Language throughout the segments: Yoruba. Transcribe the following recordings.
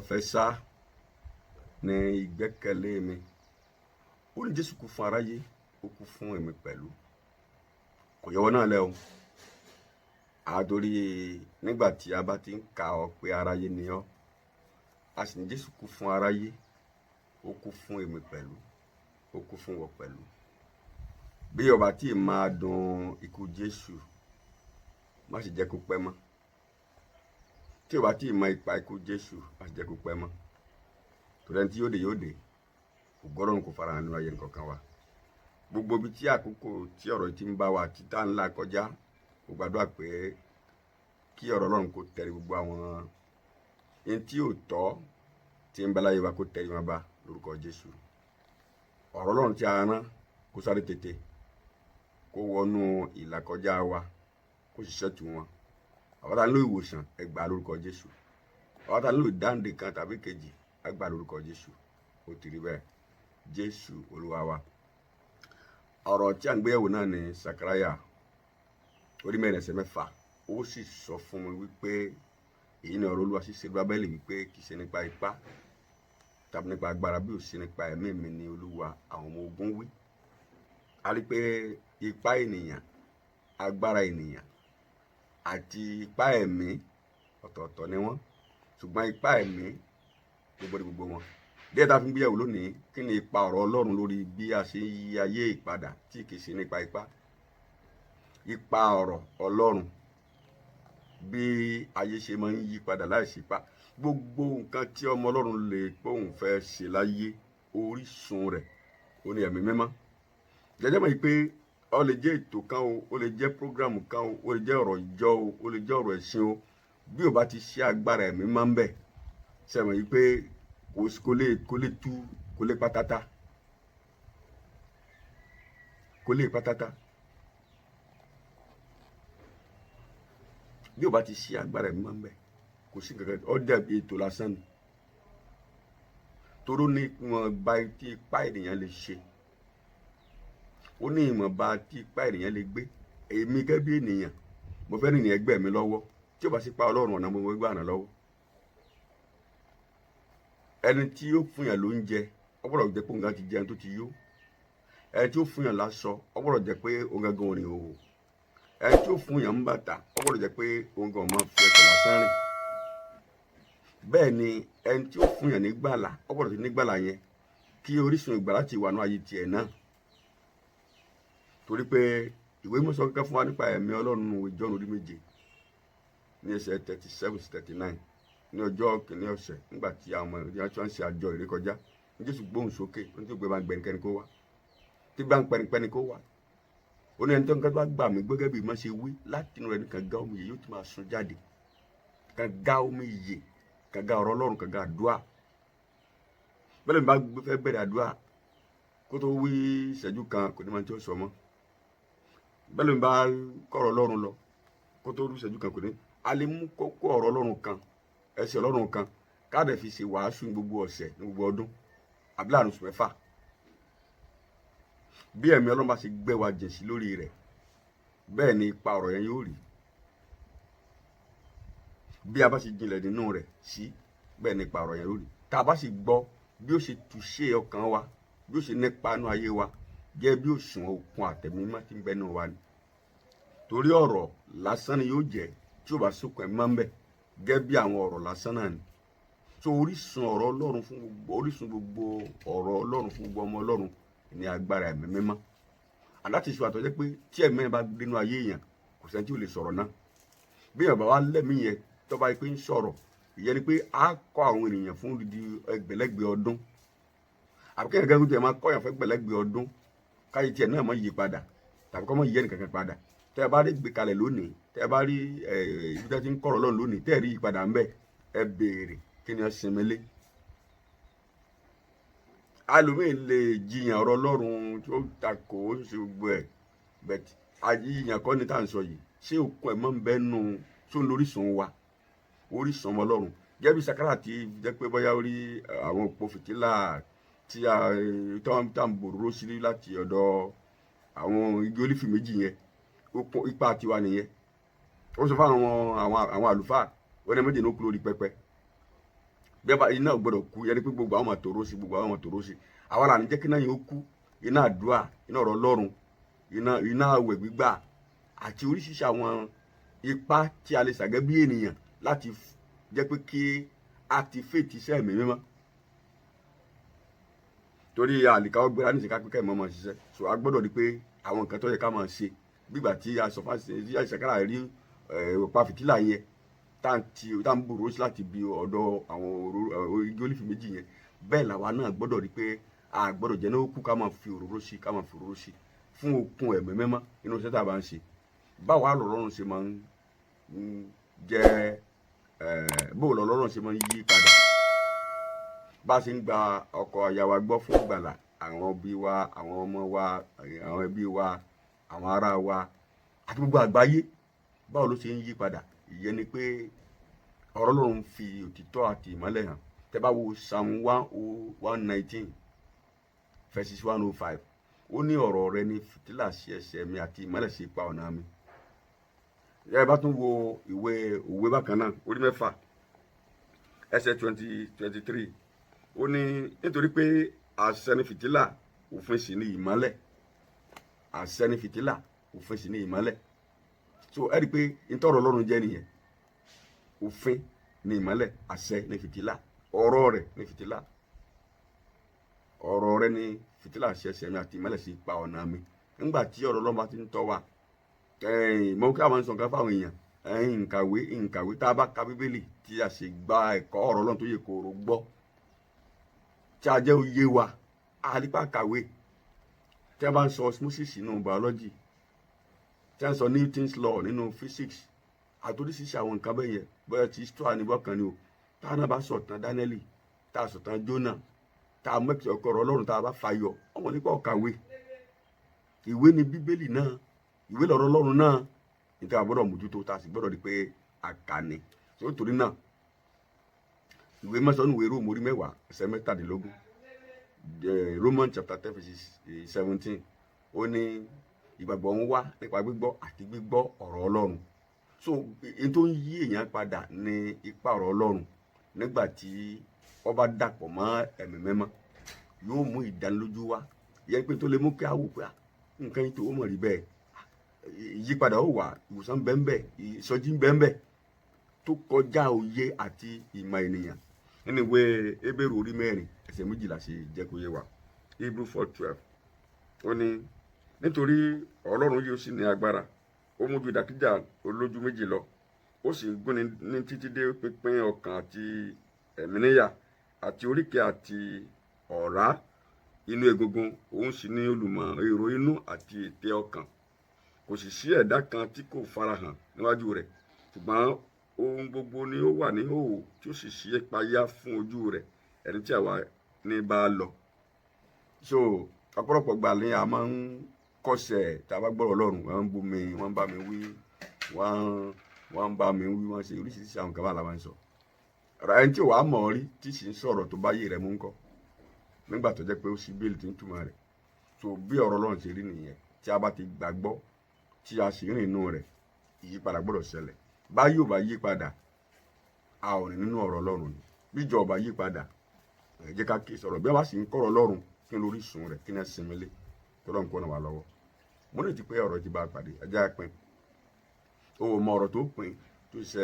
ọ̀fẹ́ sá ní ìgbẹ́kẹ̀lé mi. Ó ní Jésù kú fún aráyé, ó kú fún èmi pẹ̀lú. Kò yọwọ́ náà lẹ́ o. Àdórí nígbà tí a bá ti ń ka ọ pé aráyé ni ọ́, a sì ní Jésù kú fún aráyé, ó kú fún èmi pẹ̀lú, ó kú fún wọ pẹ̀lú. Bí o bá tí máa dùn ikú Jésù, má sì jẹ́ kó pẹ́ mọ́. Tí o bá tí mọ ipa ikú Jésù, má sì jẹ́ kó pẹ́ mọ́. Torí ẹni tí yóò dé, ògbọ́rọ̀ kò fara hàn nínú ayé nǹkan kan wa. Gbogbo ibi tí àkókò tí ọ̀rọ̀ ti ń bá wa tí tá ńlá kọjá, ó gbàdúrà pé kí ọ̀rọ̀ Ọlọ́run kó tẹ̀lé gbogbo àwọn ẹni tí ò tọ́ tí ń bá láyé wa kó tẹ̀lé wọn bá lórúkọ Jésù. Ọ̀rọ̀ Ọlọ́run tí a rán kó sáré tètè kó wọnú ìlàkọjá wa kó ṣiṣẹ́ tù wọn. Àwọn tá ń lo ìwòsàn ẹ gbà lórúkọ Jésù. Àwọn tá ń lo ìdáǹdè kan tàbí kejì ẹ gbà lórúkọ Jésù. Ó ti rí bẹ́ẹ̀. Jésù Olúwa wa. Ọ̀rọ̀ tí a ń gbé yẹ̀wò náà ni Sakaraya orí 4:6. Ó sì sọ fún mi wípé èyí ni ọ̀rọ̀ Olúwa sì ṣe Bábélì wípé kì í ṣe nípa ipá tàbí nípa agbára bí ó ṣe nípa ẹ̀mí mi ni Olúwa àwọn ọmọ ogun wí. A rí pé ipá ènìyàn, agbára ènìyàn àti ipá ẹ̀mí ọ̀tọ̀ọ̀tọ̀ ni wọ́n, ṣùgbọ́n ipá ẹ̀mí gbogbo wọn. Díẹ̀ tá a fi ń gbéyàwó lónìí, kí ni ipa ọ̀rọ̀ Ọlọ́run lórí bí a ṣe ń yí ayé ìpadà tí kì í ṣe nípa ipá. Ipa ọ̀rọ̀ Ọlọ́run bí ayé ṣe máa ń yí padà láìsí ipá. Gbogbo nǹkan tí ọmọ Ọlọ́run lè pòun fẹ́ ṣe láyé, orísun rẹ̀ ó ní ẹ̀mí mímọ́. Jẹ́jẹ́ mọ̀ pé ó lè jẹ́ ètò kan o, ó lè jẹ́ prógrámù kan o, ó lè jẹ́ ọ̀rọ̀ ìjọ o, ó lè jẹ́ ọ̀rọ̀ ẹ̀sìn o, bí ó bá ti ṣe agbára ẹ̀mí máa ń bẹ̀, ṣe mọ̀ pé kò lè tú, kò lè pátátá, kò lè pátátá. Bí ó bá ti ṣe agbára ẹ̀mí máa ń bẹ̀, kò sí kankan, ó dàbí ètò lásán ni. Toró ní ìwọ̀nba tí ipá ènìyàn lè ṣe, ó ní ìwọ̀nba tí ipá ènìyàn lè gbé. Èmi gẹ́gẹ́ bí ènìyàn, mo fẹ́ rìn ní ẹgbẹ́ mi lọ́wọ́, tí ó bá sí pa Ọlọ́run ọ̀nà mo gbà ràn lọ́wọ́. Ẹni tí ó fún yàn lóúnjẹ, ó gbọ́dọ̀ jẹ́ pé òun gan ti jẹun tó ti yó. Ẹni tí ó fún yàn láṣọ, ó gbọ́dọ̀ jẹ́ pé òun gan rìn òhò. Ẹni tí ó fún yàn ń bàtà, ó gbọ́dọ̀ jẹ́ pé òun gan máa fi ẹsẹ̀ lásán rìn. Bẹ́ẹ̀ ni ẹni tí ó fún yàn ní gbàlà, ó gbọ́dọ̀ ti ní gbàlà yẹn kí orísun ìgbàlà ti wà ní ayé tiẹ̀ náà. Torí pé ìwé Mímọ́ sọ kankan fún wa nípa ẹ̀mí Ọlọ́run John 7 ní ẹsẹ̀ 37-39 ní ọjọ́ kìíní ọ̀sẹ̀ nígbà tí àwọn ọmọ ìyá tí wọ́n ń ṣe àjọ ìrékọjá. Jésù gbóhùn sókè, ó ní tí ó gbé bá ń gbẹ ẹnikẹ́ni kó wá, tí bá ń pẹ ẹnikẹ́ni kó wá. Ó ní ẹni tó ń kẹ́ tó bá gbà mí gẹ́gẹ́ bí mo ṣe wí, láti inú rẹ̀ ní kànga omi ìyè yóò ti máa sun jáde. Kànga omi ìyè, kànga ọ̀rọ̀ Ọlọ́run, kànga àdúrà. Bẹ́ẹ̀ ni bá fẹ́ bẹ̀rẹ̀ àdúrà, kó tó wí ìṣẹ́jú kan kò ní máa tí ó sọ mọ́. Bẹ́ẹ̀ ni bá kọ̀rọ̀ Ọlọ́run lọ, kó tó wí ìṣẹ́jú kan kò ní. A lè mú kókó ọ̀rọ̀ Ọlọ́run kan, ẹsẹ̀ Ọlọ́run kan, káàdẹ̀ fi ṣe wàásù ní gbogbo ọ̀sẹ̀, ní gbogbo ọdún, àbí láàrin oṣù 6. Bí ẹ̀mí Ọlọ́run bá ṣe gbé wa jẹ̀ sí lórí rẹ̀, bẹ́ẹ̀ ni ipa ọ̀rọ̀ yẹn yóò rí. Bí a bá ṣe jinlẹ̀ nínú rẹ̀ sí, bẹ́ẹ̀ ni ipa ọ̀rọ̀ yẹn yóò rí. Tá a bá sì gbọ́ bí ó ṣe túṣe ọkàn wa, bí ó ṣe nípa inú ayé wa, jẹ́ bí òṣùn òkun àtẹ̀mí má ti ń bẹ nínú wa ni. Torí ọ̀rọ̀ lásán ni yóò jẹ́ tí ó bá sókun ẹ̀mí máa ń bẹ, gẹ́gẹ́ bí àwọn ọ̀rọ̀ lásán náà ni. So orísun ọ̀rọ̀ Ọlọ́run fún gbogbo, orísun gbogbo ọ̀rọ̀ Ọlọ́run fún gbogbo ọmọ Ọlọ́run ní agbára ẹ̀mí mímọ́. Àláti ṣe àtọ́jẹ́ pé tí ẹ̀mí bá dénú ayé èèyàn, kò sẹ́ni tí ò lè sọ̀rọ̀ náà. Bí èèyàn bá wá lẹ́mí yẹn tó bá yẹ pé ń sọ̀rọ̀, ìyẹn ni pé á kọ́ àwọn ènìyàn fún odidi ẹgbẹ̀lẹ́gbẹ̀ ọdún. Àbí kéèyàn gẹ́gẹ́ bí ẹ máa kọ́ yàn fún ẹgbẹ̀lẹ́gbẹ̀ ọdún, káyé tiẹ̀ náà má yí padà, tàbí kọ́ má yí ẹnìkankan padà. Tẹ́ ẹ bá rí gbé kalẹ̀ lónìí, tẹ́ ẹ bá rí ibi tí wọ́n ti ń kọ̀rọ̀ Ọlọ́run lónìí, tẹ́ ẹ rí ìyípadà ń bẹ, ẹ béèrè kí ni ó sinmi lé. Àlòmíì lè jiyàn ọ̀rọ̀ Ọlọ́run tó takò ó ṣe gbogbo ẹ̀, but àjíyàn kọ́ ni tá à ń sọ yìí. Ṣé òkun ẹ̀ mọ́ ń bẹ nù tó ń lórísun wa, orísun ọmọ Ọlọ́run. Gẹ́gẹ́ bí Sakaraya ti jẹ́ pé bóyá ó rí àwọn òpó fìtílà tí tá ń bòróró sí láti ọ̀dọ̀ àwọn igi olífì méjì yẹn, ipa tiwa nìyẹn. Ó sọ fún àwọn àlùfáà, ó ní méjì ló kú lórí pẹpẹ. bí iná gbọ́dọ̀ kú yẹn ni pé gbogbo àwọn máa tòró sí gbogbo àwọn máa tòró sí àwa là ní jẹ́ kí náà yẹn ó kú iná àdúrà iná ọ̀rọ̀ Ọlọ́run iná àwẹ̀ gbígbà àti oríṣiríṣi àwọn ipá tí a lè ṣàgẹ́ bí ènìyàn láti jẹ́ pé kí activate iṣẹ́ ẹ̀mí mímọ́ torí àlìkà ọgbẹ́ra ní ìṣèkápẹ́ kẹ́ ẹ̀ mọ́ ṣiṣẹ́ so a gbọ́dọ̀ rí pé àwọn nǹkan tó yẹ ká máa ṣe gbígbà tí a sọ fáṣẹ tí a ṣàkárà rí ọ̀pá fìtílà yẹn tá ń bòrò sí láti bí ọ̀dọ̀ àwọn igi olífì méjì yẹn bẹ́ẹ̀ làwa náà gbọ́dọ̀ rí pé a gbọ́dọ̀ jẹ́ náà ó kú ká máa fi òróró sí fún okun ẹ̀mí mímọ́ inú iṣẹ́ tá a bá ń ṣe báwa lọ́rùn ṣe máa ń jẹ́ bóò lọ́rùn ṣe máa ń yí padà bá a ṣe ń gba ọkọ aya wa gbọ́ fún ìgbàlà àwọn òbí wa àwọn ọmọ wa àwọn ẹbí wa àwọn ará wa àti gbogbo àgbáyé báwo ló ṣe ń yí padà ìyẹn ni pé ọ̀rọ̀ Ọlọ́run fi òtítọ́ àti ìmọ́lẹ̀ hàn tẹ́ bá wo Psalm 119 verses 105 ó ní ọ̀rọ̀ rẹ ní fìtílà sí ẹsẹ̀ mi àti ìmọ́lẹ̀ sí ipa ọ̀nà mi ẹ bá tún wo ìwé òwe bákan náà orí 6 ẹsẹ̀ 23 ó ní nítorí pé àṣẹ ni fìtílà òfin sì ni ìmọ́lẹ̀ àṣẹ ni fìtílà òfin sì ni ìmọ́lẹ̀ so ẹ rí i pé ìtọ́rọ̀ Ọlọ́run jẹ́ nìyẹn òfin ni ìmọ́lẹ̀ àṣẹ ni fìtílà ọ̀rọ̀ rẹ̀ ni fìtílà ọ̀rọ̀ rẹ̀ ni fìtílà sí ẹsẹ̀ mi àti ìmọ́lẹ̀ sí ipa ọ̀nà mi nígbà tí ọ̀rọ̀ Ọlọ́run bá ti ń tọ́ wa mọ kí àwọn sọ nǹkan fáwọn èèyàn nkàwé tá a bá ka Bíbélì tí a sì gba ẹ̀kọ́ ọ̀rọ̀ Ọlọ́run tó yẹ kóró gbọ́ tí a jẹ́ òye wa àlípà kàwé tí a bá ń sọ osmosis nínú biology tí a ń sọ Newton's law nínú physics àtòrísìíṣi àwọn nǹkan bẹ́ẹ̀ yẹn bóyá ti histoire ní bọ́kàn ni o tá a náà bá sọ̀tàn Dánẹ́lì tá a sọ̀tàn Jónà tá a mẹ́kì ọkọ̀ ọ̀rọ̀ Ọlọ́run tá a bá fàyọ ọmọ nípa ọ̀kàwé ìwé ni Bíbélì náà ìwé lọ̀rọ̀ Ọlọ́run náà níta gbọ́dọ̀ mójútó tá a sì gbọ́dọ̀ rí pé àkàní tó torí náà ìwé mẹ́sàn-án ìwé Róòmù orí 10 ẹsẹ̀ 17 Romans chapter 10 verses 17 ó ní ìgbàgbọ́ ń wá nípa gbígbọ́ àti gbígbọ́ ọ̀rọ̀ Ọlọ́run so èyí tó ń yí èèyàn padà ní ipa ọ̀rọ̀ Ọlọ́run nígbà tí ó bá dàpọ̀ mọ́ ẹ̀mí mímọ́ yóò mú ìdánilójú wá yẹn pé tó lè mú kí a wò pé nǹkan yìí tó mọ̀ rí bẹ́ẹ̀ ìyípadà ó wà ìwòsàn bẹ́ẹ̀ ìsọjí bẹ́ẹ̀ tó kọjá òye àti ìmọ̀ ènìyàn nínú ìwé Hébérù orí 4 ẹsẹ̀ 12 ṣe jẹ́ kó yé wa Hebrew 4:12 ó ní nítorí Ọlọ́run yóò sì ní agbára ó mú ju ìdàkíjà olójú méjì lọ ó sì gúnni ní títí dé pínpín ọkàn àti ẹ̀mí níyà àti oríkèé àti ọ̀rá inú egungun òun sì ní olùmọ̀ èrò inú àti ètè ọkàn kò sì sí ẹ̀dá kan tí kò farahàn níwájú rẹ̀ ṣùgbọ́n ohun gbogbo ni ó wà ní ìhòòhò tí ó sì ṣí ìpayà fún ojú rẹ̀ ẹni tí àwa ní bá lọ. so ọ̀pọ̀lọpọ̀ gbà ní a máa ń kọsẹ̀ tá a bá gbọ́rọ̀ Ọlọ́run wọ́n ń bú mi wọ́n ń bá mi wí wọ́n ń bá mi wí wọ́n ṣe oríṣiríṣi àwọn kan bá la máa ń sọ. ẹni tí ò wá mọ̀ ọ́ rí tí sì ń sọ̀rọ̀ tó bá yé rẹ̀ mú ń kọ́ nígbà tó jẹ́ pé ó sì bíèlì tí ń túmọ̀ rẹ̀ so bí ọ̀rọ̀ Ọlọ́run ṣe rí nìyẹn tí a bá ti gbàgbọ́ tí a sì rìn inú rẹ̀ ìyípadà gbọ́dọ̀ ṣẹlẹ̀ báyìí ò bá yí padà a ò rìn nínú ọ̀rọ̀ Ọlọ́run ni bíjọ ò bá yí padà ẹ jẹ́ ká kí sọ̀rọ̀ bí a bá sì ń kọ́rọ̀ Ọlọ́run kí n lórí sùn rẹ̀ kí n ẹ sinmi lé tọ́lọ́ nǹkan náà wà lọ́wọ́ mo ní ti pé ọ̀rọ̀ ti bá a pàdé ẹjẹ́ àpín o ò mọ ọ̀rọ̀ tó pin tó ṣe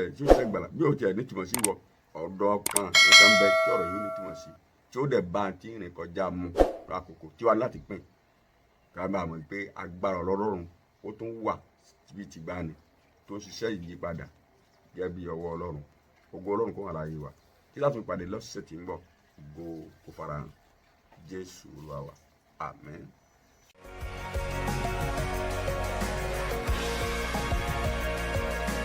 gbàlà bí o tiẹ̀ nítumọ̀ sí wọ ọ̀dọ̀ kan nǹkan bẹ tí ọ̀rọ̀ yóò nítumọ̀ sí tí ó dẹ̀ bá a ti rìn kọjá mu àkókò tí wà láti pín ká bá a mọ̀ pé agbára Ọlọ́run ó tún wà bíi ti gbani tó ń ṣiṣẹ́ ìyípadà gẹ́gẹ́ bí ọwọ́ Ọlọ́run ògo Ọlọ́run kó hàn láyé wa kí láti pàdé lọ́sẹ̀ tí ń bọ̀ ògo kó farahàn Jésù Olúwa wa àmín.